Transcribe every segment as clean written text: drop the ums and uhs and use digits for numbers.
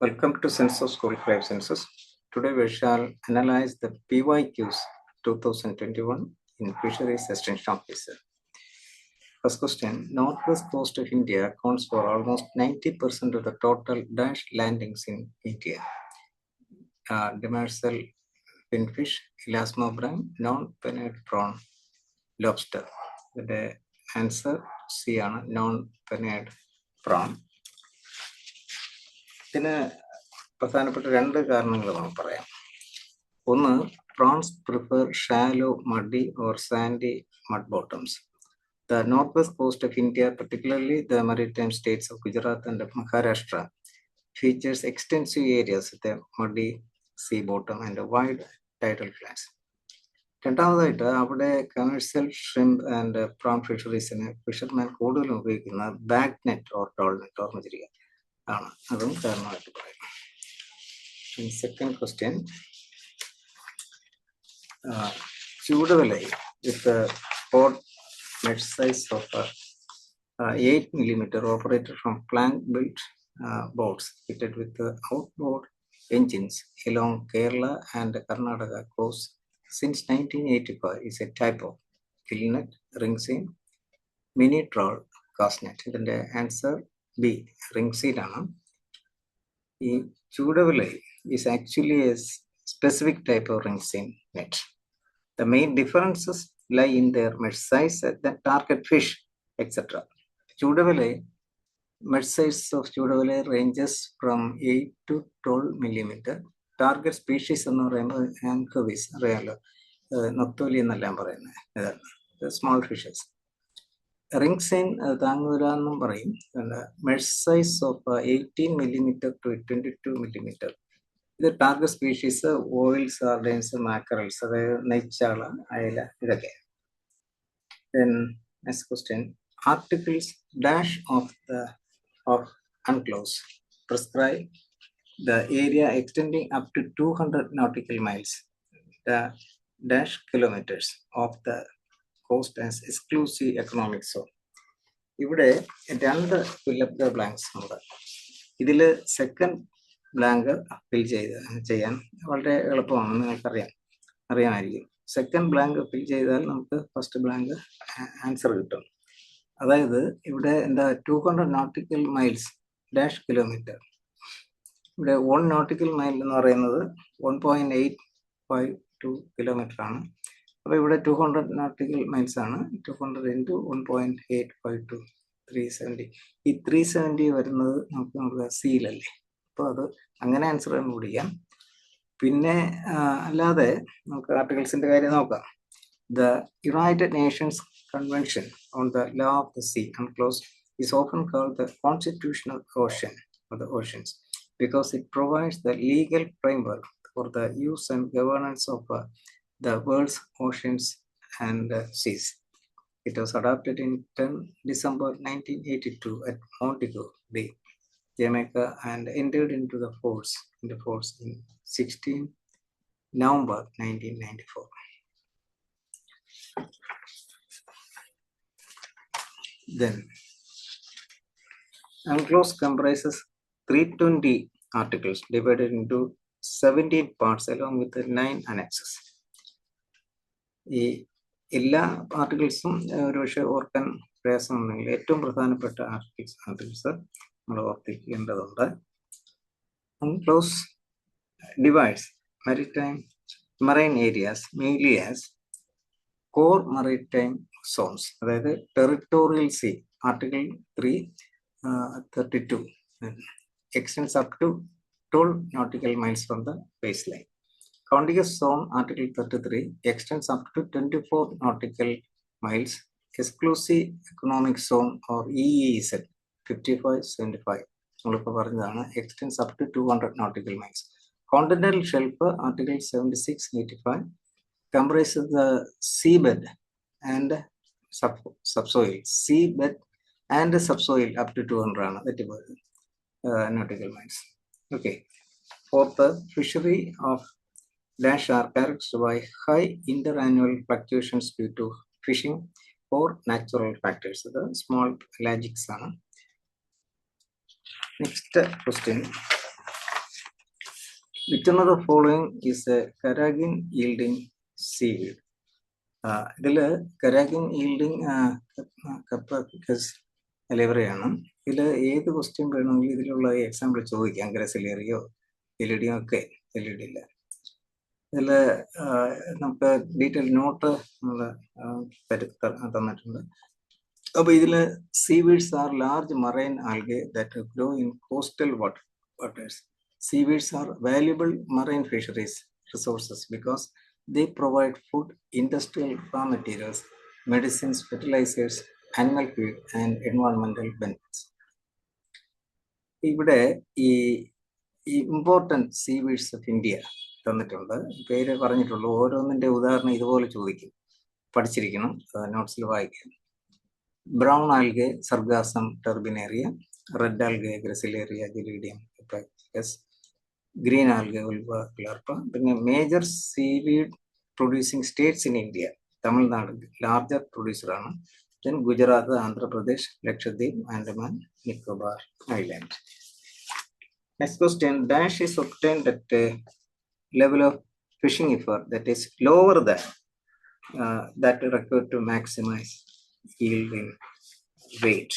Welcome to Census School 5 Census. Today we shall analyze the PYQs 2021 in Fisheries Extension Officer. First question, northwest coast of India accounts for almost 90% of the total dash landings in India. Demersal finfish, elasmobranch, non-penade prawn, lobster. The answer C ആണ് non-penade prawn. ഇതിന് പ്രധാനപ്പെട്ട രണ്ട് കാരണങ്ങൾ നമുക്ക് പറയാം. ഒന്ന്, prawns prefer shallow, muddy or sandy mud bottoms. The northwest coast of India, particularly the maritime states of Gujarat and Maharashtra, features extensive areas with a muddy sea bottom and a wide tidal flats. രണ്ടാമതായിട്ട് അവിടെ commercial shrimp and prawn ഫിഷറീസിന് fisherman കൂടുതലും ഉപയോഗിക്കുന്ന bag net or trawl net ഓർമ്മിച്ചിരിക്കുക ആണ്. അതും കാരണമായിട്ട് പറയും. സെക്കൻഡ് ക്വസ്റ്റ്യൻ, ചൂടുവലൈ with pot mesh size of 8 mm operated from plank built boats fitted with outboard engines along Kerala and Karnataka coast since 1985 is a type of gill net, ring seine, mini trawl, cast net. ഇതിന്റെ answer B, ring scene ആണ്. ഈ ചൂടവലൈ is actually a specific type of ring seine net. The main differences lie in their mesh size, the target fish, etc. Chudavale, mesh size of Chudavale ranges from 8 to 12 millimeter. Target species എന്ന് പറയുമ്പോൾ anchovies അറിയാലോ, നൊത്തോലി എന്നെല്ലാം പറയുന്നത് small fishes. Ring സെയിൻ താങ്ങൂല എന്നും പറയും. Mesh size of 18 millimeter to 22 millimeter. ഇത് target species oil, സാർഡൈൻസ്, മാക്കറൽസ്, അതായത് നെയ്ച്ചാള, അയല, ഇതൊക്കെ. Then next question, articles dash of UNCLOS prescribe the area extending up to 200 nautical miles, the dash kilometers of the coast as exclusive economic zone. ഇവിടെ രണ്ട് fill up blanks ഉണ്ട്. ഇതിൽ second blank ഫിൽ ചെയ്യാൻ വളരെ എളുപ്പമാണ്, അറിയാമായിരിക്കും. സെക്കൻഡ് ബ്ലാങ്ക് ഫിൽ ചെയ്താൽ നമുക്ക് ഫസ്റ്റ് ബ്ലാങ്ക് ആൻസർ കിട്ടും. അതായത് ഇവിടെ എന്താ 200 nautical miles ഡാഷ് കിലോമീറ്റർ. ഇവിടെ 1 nautical mile എന്ന് പറയുന്നത് 1.852 കിലോമീറ്റർ ആണ്. അപ്പോൾ ഇവിടെ 200 nautical miles ആണ്. 200 into 1.852 370. ഈ 370 വരുന്നത് നമുക്ക് സീലല്ലേ, അപ്പോൾ അത് അങ്ങനെ ആൻസർ കണ്ടുപിടിക്കാം. പിന്നെ അല്ലാതെ നമുക്ക് ആർട്ടിക്കിൾസിന്റെ കാര്യം നോക്കാം. The United Nations Convention on the Law of the Sea, UNCLOS, is often called the Constitutional Ocean or the Oceans because it provides the legal framework for the use and governance of the world's oceans and seas. It was adopted in 10 December 1982 at Montego Bay, Jamaica, and entered into force in 16 November 1994. Then, UNCLOS comprises 320 articles divided into 17 parts along with 9 annexes. ഈ എല്ലാ ആർട്ടിക്കിൾസും ഒരുപക്ഷെ ഓർക്കാൻ പ്രയാസമുണ്ടെങ്കിൽ ഏറ്റവും പ്രധാനപ്പെട്ട articles നമ്മൾ ഓർത്തിക്കേണ്ടതുണ്ട്. UNCLOS divides marine areas mainly as core maritime zones, അതായത് territorial sea article 332 extends up to 12 nautical miles from the baseline. Contiguous zone article 33 extends up to 24 nautical miles. Exclusive economic zone or EEZ 5575 നമ്മളിപ്പോൾ പറഞ്ഞതാണ്, extends up to 200 nautical miles. Continental shelf article 7685 comprises the seabed and subsoil. Seabed and subsoil up to 200 nautical miles. Okay. Fourth, fishery of dash are characterized by high interannual fluctuations due to fishing or natural factors. The small pelagics. Next question. Which one of the following is a carrageen yielding seaweed? ഇതിൽ carrageen yielding Capsicus അലേവറയാണ്. ഇതിൽ ഏത് question വേണമെങ്കിലും ഇതിലുള്ള example ചോദിക്കാം. ഗ്രസിലേറിയോ എലിഡിയോ ഒക്കെ എലിഡിയില്ല. ഇതിൽ നമുക്ക് detail not തന്നിട്ടുണ്ട്. അപ്പോൾ ഇതിൽ seaweeds are large marine algae that grow in coastal waters. Seaweeds are valuable marine fisheries resources because they provide food, industrial raw materials, medicines, fertilizers, animal feed, and environmental benefits. ഇവിടെ ഈ important seaweeds of India തന്നിട്ടുണ്ട്. പേര് പറഞ്ഞിട്ടുള്ളൂ. ഓരോന്നിൻ്റെ ഉദാഹരണം ഇതുപോലെ ചോദിക്കും. പഠിച്ചിരിക്കണം, നോട്ട്സിൽ വായിക്കാം. Brown algae sargassum turbinaria, red algae gracilaria gelidium ഹെപ്പാറ്റിക്കസ്, ഗ്രീൻ ആൽഗെ ഉൽവ ക്ലാർപ്പ. പിന്നെ major seaweed producing states in India, Tamil Nadu larger പ്രൊഡ്യൂസറാണ്. Then Gujarat, Andhra Pradesh, Lakshadweep, Andaman, Nicobar island. Next question, dash is obtained at a level of fishing effort that is lower than that required to maximize yield in weight.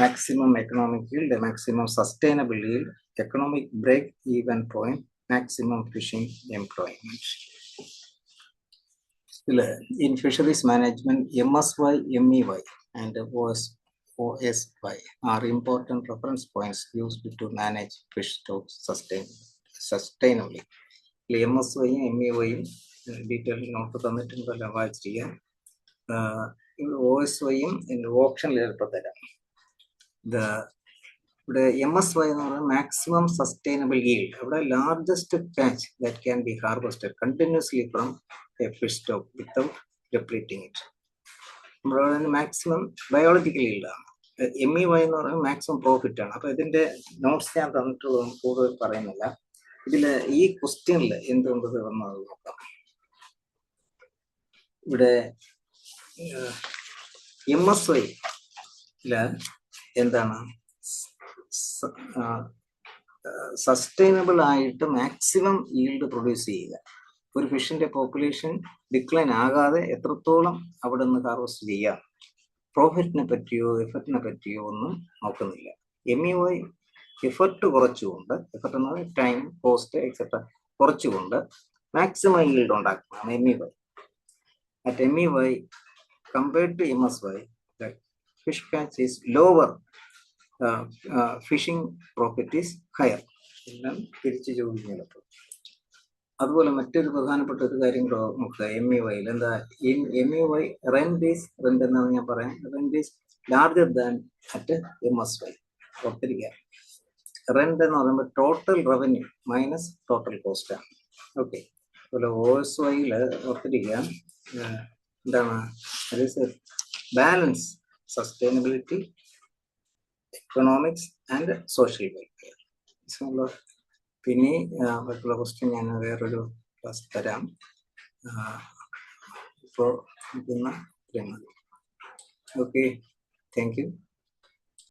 Maximum economic yield, maximum sustainable yield, economic break-even point, maximum fishing employment. In fisheries management, MSY, MEY, and OSY are important reference points used to manage fish stocks sustainably. MSY യും MEY യും detail not തന്നിട്ടുണ്ടല്ലോ, വായിച്ച് ചെയ്യാം. OSY യും ഓപ്ഷനിൽ ചിലപ്പോൾ തരാം. ഇവിടെ MSY എന്ന് പറയുന്നത് മാക്സിമം സസ്റ്റൈനബിൾ yield. അവിടെ largest catch that can be harvested continuously from a fish stock without depleting it. നമ്മുടെ മാക്സിമം ബയോളജിക്കൽ yield-ആണ്. MEY എന്ന് പറയുന്നത് മാക്സിമം പ്രോഫിറ്റ് ആണ്. അപ്പൊ ഇതിന്റെ നോട്ട്സ് ഞാൻ തന്നിട്ടുള്ളത് കൂടുതൽ പറയുന്നില്ല. ഇതില് ഈ ക്വസ്റ്റ്യനിൽ എന്തുകൊണ്ട് വന്നത് നോക്കാം. ഇവിടെ MSY എന്താണ് സസ്റ്റൈനബിൾ ആയിട്ട് മാക്സിമം ഈൽഡ് പ്രൊഡ്യൂസ് ചെയ്യുക. ഒരു ഫിഷിന്റെ പോപ്പുലേഷൻ ഡിക്ലൈൻ ആകാതെ എത്രത്തോളം അവിടെ നിന്ന് ഹാർവെസ്റ്റ് ചെയ്യാം. പ്രോഫിറ്റിനെ പറ്റിയോ എഫർട്ടിനെ പറ്റിയോ ഒന്നും നോക്കുന്നില്ല. MEY എഫർട്ട് കുറച്ചുകൊണ്ട്, എഫർട്ട് എന്ന് പറഞ്ഞാൽ ടൈം, കോസ്റ്റ് എക്സെട്ര കുറച്ചുകൊണ്ട് മാക്സിമം ഈൽഡ് ഉണ്ടാക്കുന്നതാണ് MEY. At MEY compared to MSY, the fish catch is lower, fishing profit is higher. എല്ലാം തിരിച്ചു ചോദിക്കുന്നപ്പോൾ അതുപോലെ മറ്റൊരു പ്രധാനപ്പെട്ട ഒരു കാര്യം കൂടെ നോക്കുക. MEY എന്താ? ഇൻ MEY റെന്റ് എന്നാണ് ഞാൻ പറയാം. Rent is larger than at MSY. ഓർത്തിരിക്കുക, റെന്റ് എന്ന് പറയുമ്പോൾ total revenue minus total cost ആണ്. ഓക്കെ. അതുപോലെ OSY ഓർത്തിരിക്കുക എന്താണ്? Balance sustainability, economics and social welfare. പിന്നെ മറ്റുള്ള ക്വസ്റ്റ്യൻ ഞാൻ വേറൊരു ക്ലാസ് തരാം. ഇപ്പോൾ ഓക്കെ, താങ്ക് യു.